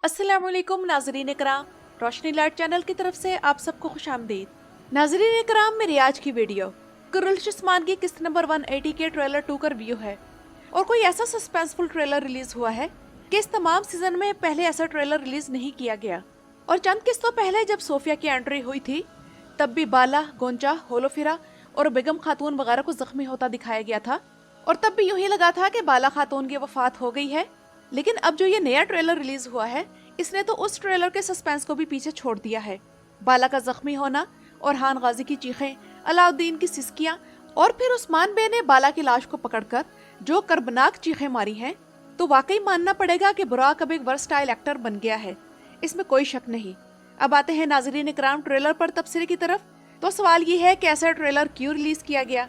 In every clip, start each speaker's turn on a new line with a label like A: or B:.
A: अस्सलाम वालेकुम नाजरीन इकराम, रोशनी लाइट चैनल की तरफ से आप सबको खुश आमदीद। नाजरीन इकराम, मेरी आज की वीडियो कुर्रश उस्मान की किस्त नंबर 180 के ट्रेलर 2 का रिव्यू है। और कोई ऐसा सस्पेंसफुल ट्रेलर रिलीज हुआ है कि इस तमाम सीजन में पहले ऐसा ट्रेलर रिलीज नहीं किया गया। और चंद किस्तों पहले जब सोफिया की एंट्री हुई थी तब भी बाला, गोंचा, होलोफिरा और बेगम खातून वगैरह को जख्मी होता दिखाया गया था और तब भी यूं ही लगा था कि बाला खातून की वफात हो गई है। लेकिन अब जो ये नया ट्रेलर रिलीज हुआ है इसने तो उस ट्रेलर के सस्पेंस को भी पीछे छोड़ दिया है। बाला का जख्मी होना और हान गाजी की चीखें, अलाउद्दीन की सिस्कियां और फिर उस्मान बे ने बाला की लाश को पकड़कर जो कर्बनाक चीखें मारी हैं, तो वाकई मानना पड़ेगा कि बुराक अब एक वर्सटाइल एक्टर बन गया है, इसमें कोई शक नहीं। अब आते हैं नाजरीन इकराम ट्रेलर पर तबसरे की तरफ। तो सवाल ये है कि ऐसा ट्रेलर क्यों रिलीज किया गया?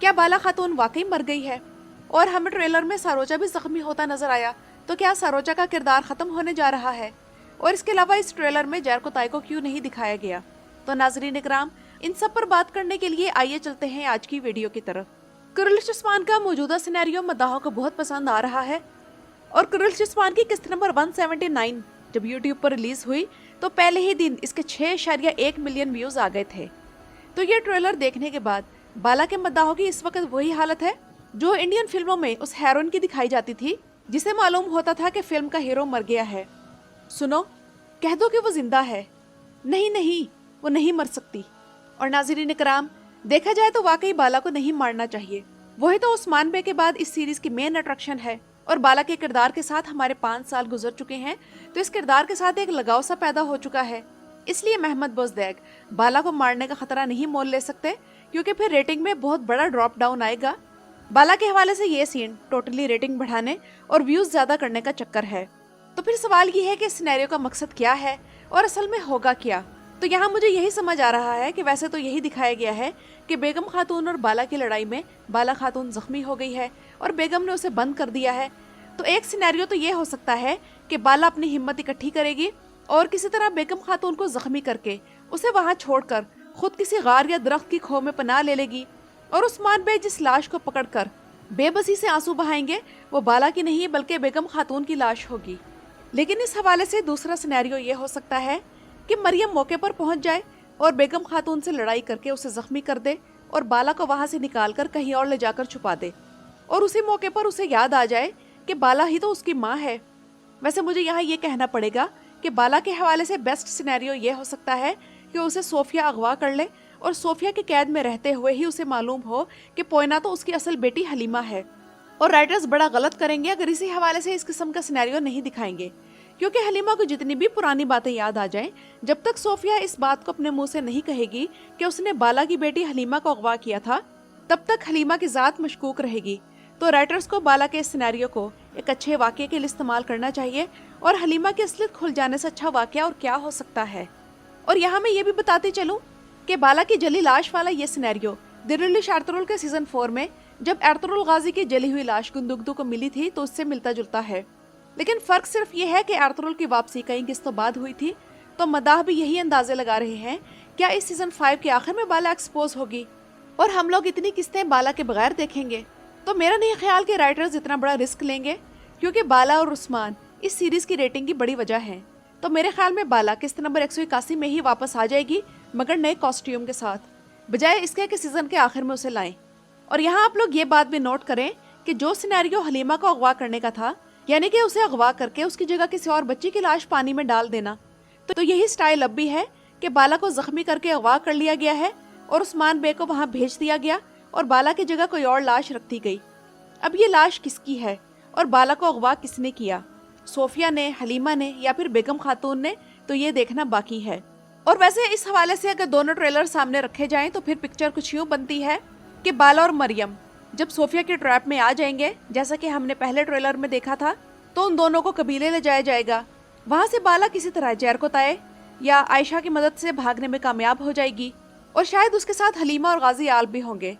A: क्या बाला खातून वाकई मर गई है? और हमें ट्रेलर में सरोजा भी जख्मी होता नजर आया, तो क्या सरोजा का किरदार खत्म होने जा रहा है? और इसके अलावा इस ट्रेलर में जैर कोताई को क्यों नहीं दिखाया गया? तो नाजरीन इकराम, इन सब पर बात करने के लिए आइए चलते हैं आज की वीडियो की तरफ। कुर्रश उस्मान का मौजूदा सिनेरियो मद्दाहों को बहुत पसंद आ रहा है और कुर्रश उस्मान की किस्त नंबर 179 जब यूट्यूब पर रिलीज हुई तो पहले ही दिन इसके 6.1 मिलियन व्यूज आ गए थे। तो ये ट्रेलर देखने के बाद बाला के मद्दाहों की इस वक्त वही हालत है जो इंडियन फिल्मों में उस हेरोइन की दिखाई जाती थी जिसे मालूम होता था कि फिल्म का हीरो मर गया है। सुनो, कह दो कि वो जिंदा है। नहीं नहीं, वो नहीं मर सकती। और नाज़रीन इकराम, देखा जाए तो वाकई बाला को नहीं मारना चाहिए। वही तो उस्मान बे के बाद इस सीरीज की मेन अट्रैक्शन है और बाला के किरदार के साथ हमारे 5 साल गुजर चुके हैं, तो इस किरदार के साथ एक लगाव सा पैदा हो चुका है। इसलिए महमद बोजदैक बाला को मारने का खतरा नहीं मोल ले सकते, क्योंकि फिर रेटिंग में बहुत बड़ा ड्रॉप डाउन आएगा। बाला के हवाले से ये सीन टोटली रेटिंग बढ़ाने और व्यूज ज्यादा करने का चक्कर है। तो फिर सवाल ये है कि सिनेरियो का मकसद क्या है और असल में होगा क्या? तो यहाँ मुझे यही समझ आ रहा है कि वैसे तो यही दिखाया गया है कि बेगम खातून और बाला की लड़ाई में बाला खातून जख्मी हो गई है और बेगम ने उसे बंद कर दिया है। तो एक सिनेरियो तो ये हो सकता है कि बाला अपनी हिम्मत इकट्ठी करेगी और किसी तरह बेगम खातून को जख्मी करके उसे वहां छोड़कर खुद किसी गार या दरख्त की खो में पनाह ले लेगी और उस्मान बे जिस लाश को पकड़कर बेबसी से आंसू बहाएंगे वो बाला की नहीं बल्कि बेगम खातून की लाश होगी। लेकिन इस हवाले से दूसरा सिनेरियो ये हो सकता है कि मरियम मौके पर पहुंच जाए और बेगम खातून से लड़ाई करके उसे जख्मी कर दे और बाला को वहां से निकालकर कहीं और ले जाकर छुपा दे और उसी मौके पर उसे याद आ जाए कि बाला ही तो उसकी माँ है। वैसे मुझे यहाँ ये कहना पड़ेगा कि बाला के हवाले से बेस्ट सिनेरियो ये हो सकता है कि उसे सोफिया अगवा कर ले और सोफिया के कैद में रहते हुए ही उसे मालूम हो कि पोयना तो उसकी असल बेटी हलीमा है। और राइटर्स बड़ा गलत करेंगे अगर इसी हवाले से इस किस्म का सिनेरियो नहीं दिखाएंगे, क्योंकि हलीमा को जितनी भी पुरानी बातें याद आ जाएं, जब तक सोफिया इस बात को अपने मुंह से नहीं कहेगी कि उसने बाला की बेटी हलीमा को अगवा किया था, तब तक हलीमा की जात मशकूक रहेगी। तो राइटर्स को बाला के इस सिनेरियो को एक अच्छे वाक़ये के लिए इस्तेमाल करना चाहिए और हलीमा की असलियत खुल जाने से अच्छा वाक़या और क्या हो सकता है। और यहाँ मैं ये भी बताती चलूँ कि बाला की जली लाश वाला ये सिनेरियो दिरिलिश एर्तुगरुल के सीजन 4 में जब एर्तुगरुल गाजी की जली हुई लाश गुंदुगदू को मिली थी तो उससे मिलता जुलता है। लेकिन फर्क सिर्फ ये है कि एर्तुगरुल की वापसी कई किस्तों बाद हुई थी, तो मदाह भी यही अंदाजे लगा रहे हैं क्या इस सीजन 5 के आखिर में बाला एक्सपोज होगी और हम लोग इतनी किस्तें बाला के बगैर देखेंगे। तो मेरा नहीं ख्याल कि राइटर्स इतना बड़ा रिस्क लेंगे, क्योंकि बाला और उस्मान इस सीरीज की रेटिंग की बड़ी वजह है। तो मेरे ख्याल में बाला किस्त नंबर 181 में ही वापस आ जाएगी, मगर नए कॉस्ट्यूम के साथ, बजाय इसके कि सीजन के आखिर में उसे लाएं। और यहाँ आप लोग ये बात भी नोट करें कि जो सिनेरियो हलीमा को अगवा करने का था, यानी कि उसे अगवा करके उसकी जगह किसी और बच्ची की लाश पानी में डाल देना, तो यही स्टाइल अब भी है कि बाला को जख्मी करके अगवा कर लिया गया है और उस्मान बे को वहां भेज दिया गया और बाला की जगह कोई और लाश रख दी गई। अब ये लाश किसकी है और बाला को अगवा किसने किया? सोफिया ने, हलीमा ने या फिर बेगम खातून ने? तो ये देखना बाकी है। और वैसे इस हवाले से अगर दोनों ट्रेलर सामने रखे जाएं तो फिर पिक्चर कुछ यूं बनती है कि बाला और मरियम जब सोफिया के ट्रैप में आ जाएंगे, जैसा कि हमने पहले ट्रेलर में देखा था, तो उन दोनों को कबीले ले जाया जाएगा। वहां से बाला किसी तरह जैर कोताई या आयशा की मदद से भागने में कामयाब हो जाएगी और शायद उसके साथ हलीमा और गाजी आल भी होंगे।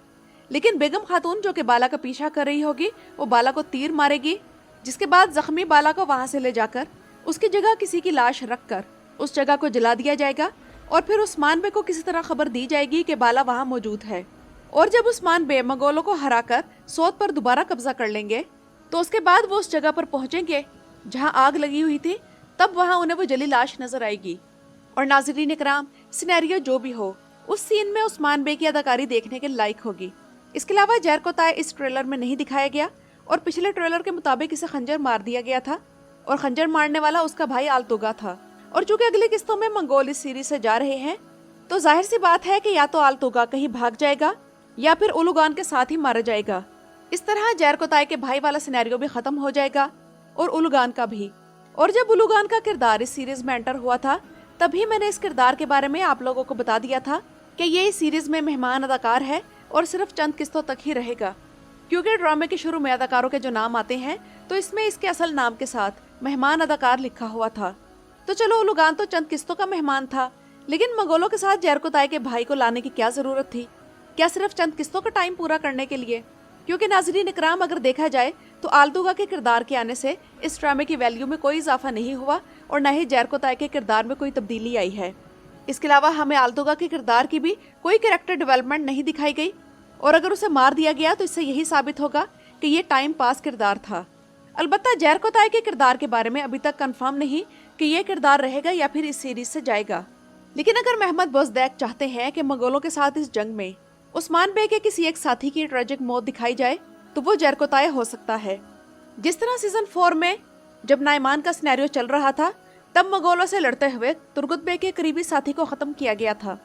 A: लेकिन बेगम खातून जो कि बाला का पीछा कर रही होगी वो बाला को तीर मारेगी, जिसके बाद जख्मी बाला को वहां से ले जाकर उसकी जगह किसी की लाश रखकर उस जगह को जला दिया जाएगा और फिर उस्मान बे को किसी तरह खबर दी जाएगी कि बाला वहां मौजूद है। और जब उस्मान बे मंगोलों को हराकर सोत पर दोबारा कब्जा कर लेंगे तो उसके बाद वो उस जगह पर पहुंचेंगे जहां आग लगी हुई थी तब वहाँ उन्हें वो जली लाश नजर आएगी। और नाज़रीन इकराम, सिनेरियो जो भी हो, उस सीन में उस्मान बे की अदाकारी देखने के लायक होगी। इसके अलावा जहर कोताय इस ट्रेलर में नहीं दिखाया गया और पिछले ट्रेलर के मुताबिक इसे खंजर मार दिया गया था और खंजर मारने वाला उसका भाई आलतुगा था। और चूंकि अगली किस्तों में मंगोल इस सीरीज से जा रहे हैं, तो जाहिर सी बात है कि या तो आलतुगा कहीं भाग जाएगा या फिर उलुगान के साथ ही मारा जाएगा। इस तरह जहर कोताय के भाई वाला सिनेरियो भी खत्म हो जाएगा और उलुगान का भी। और जब उलुगान का किरदार इस सीरीज में एंटर हुआ था, तभी मैंने इस किरदार के बारे में आप लोगों को बता दिया था कि ये इस सीरीज में मेहमान अदाकार है और सिर्फ चंद किस्तों तक ही रहेगा, क्योंकि ड्रामे के शुरू में अदाकारों के जो नाम आते हैं तो इसमें इसके असल नाम के साथ मेहमान अदाकार लिखा हुआ था। तो चलो, उलुगान तो चंद किस्तों का मेहमान था, लेकिन मंगोलों के साथ जहर कोताय के भाई को लाने की क्या जरूरत थी? क्या सिर्फ चंद किस्तों का टाइम पूरा करने के लिए? क्योंकि नाज़रीन इकराम, अगर देखा जाए तो आलतुगा के किरदार के आने से इस ड्रामे की वैल्यू में कोई इजाफा नहीं हुआ और न ही जहर कोताय के किरदार में कोई तब्दीली आई है। इसके अलावा हमें आलतुगा के किरदार की भी कोई कैरेक्टर डेवलपमेंट नहीं दिखाई गई और अगर उसे मार दिया गया तो इससे यही साबित होगा कि ये टाइम पास किरदार था। अलबत्ता जहर कोताय के किरदार के बारे में अभी तक कंफर्म नहीं कि ये किरदार रहेगा या फिर इस सीरीज से जाएगा। लेकिन अगर महमद बोज़दैक चाहते हैं कि मंगोलों के साथ इस जंग में उस्मान बे के किसी एक साथी की ट्रेजिक मौत दिखाई जाए, तो वो जहर कोताय हो सकता है। जिस तरह सीजन 4 में जब नाइमान का सिनेरियो चल रहा था, तब मंगोलों से लड़ते हुए तुर्गुत बे के करीबी साथी को खत्म किया गया था।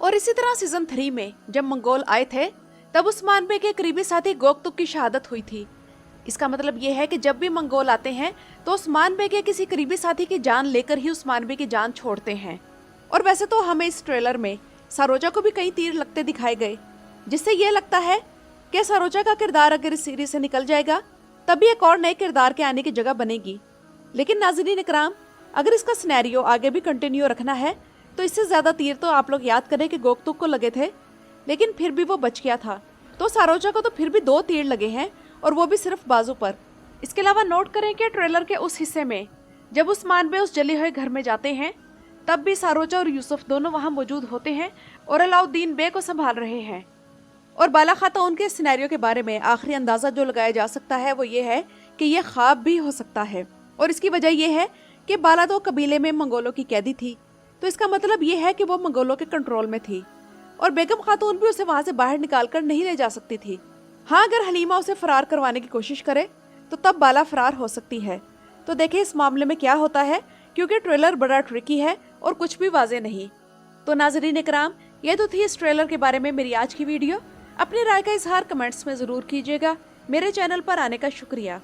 A: और इसी तरह सीजन 3 में जब मंगोल आए थे, तब उस्मान बे के करीबी साथी गोकतुक की शहादत हुई थी। इसका मतलब ये है कि जब भी मंगोल आते हैं तो उस्मान बे के किसी करीबी साथी की जान लेकर ही उस्मान बे की जान छोड़ते हैं। और वैसे तो हमें इस ट्रेलर में सरोजा को भी कई तीर लगते दिखाए गए, जिससे ये लगता है कि सरोजा का किरदार अगर इस सीरीज से निकल जाएगा तभी एक और नए किरदार के आने की जगह बनेगी। लेकिन नाज़रीन इकराम, अगर इसका सिनेरियो आगे भी कंटिन्यू रखना है तो इससे ज्यादा तीर तो आप लोग याद करें कि गोकतुक को लगे थे, लेकिन फिर भी वो बच गया था। तो सरोजा को तो फिर भी 2 तीर लगे हैं और वो भी सिर्फ बाजू पर। इसके अलावा नोट करें कि ट्रेलर के उस हिस्से में जब उस्मान बे उस जले हुए घर में जाते हैं, तब भी सरोजा और यूसुफ दोनों वहां मौजूद होते हैं और अलाउद्दीन बे को संभाल रहे हैं। और बाला खातून के सिनेरियो के बारे में आखिरी अंदाजा जो लगाया जा सकता है वो ये है कि ये ख्वाब भी हो सकता है। और इसकी वजह यह है कि बाला तो कबीले में मंगोलों की कैदी थी, तो इसका मतलब ये है कि वो मंगोलों के कंट्रोल में थी और बेगम खातून भी उसे वहां से बाहर निकाल कर नहीं ले जा सकती थी। हाँ, अगर हलीमा उसे फरार करवाने की कोशिश करे तो तब बाला फरार हो सकती है। तो देखें इस मामले में क्या होता है, क्योंकि ट्रेलर बड़ा ट्रिकी है और कुछ भी वाजे नहीं। तो नाज़रीन इकराम, ये तो थी इस ट्रेलर के बारे में मेरी आज की वीडियो। अपनी राय का इजहार कमेंट्स में ज़रूर कीजिएगा। मेरे चैनल पर आने का शुक्रिया।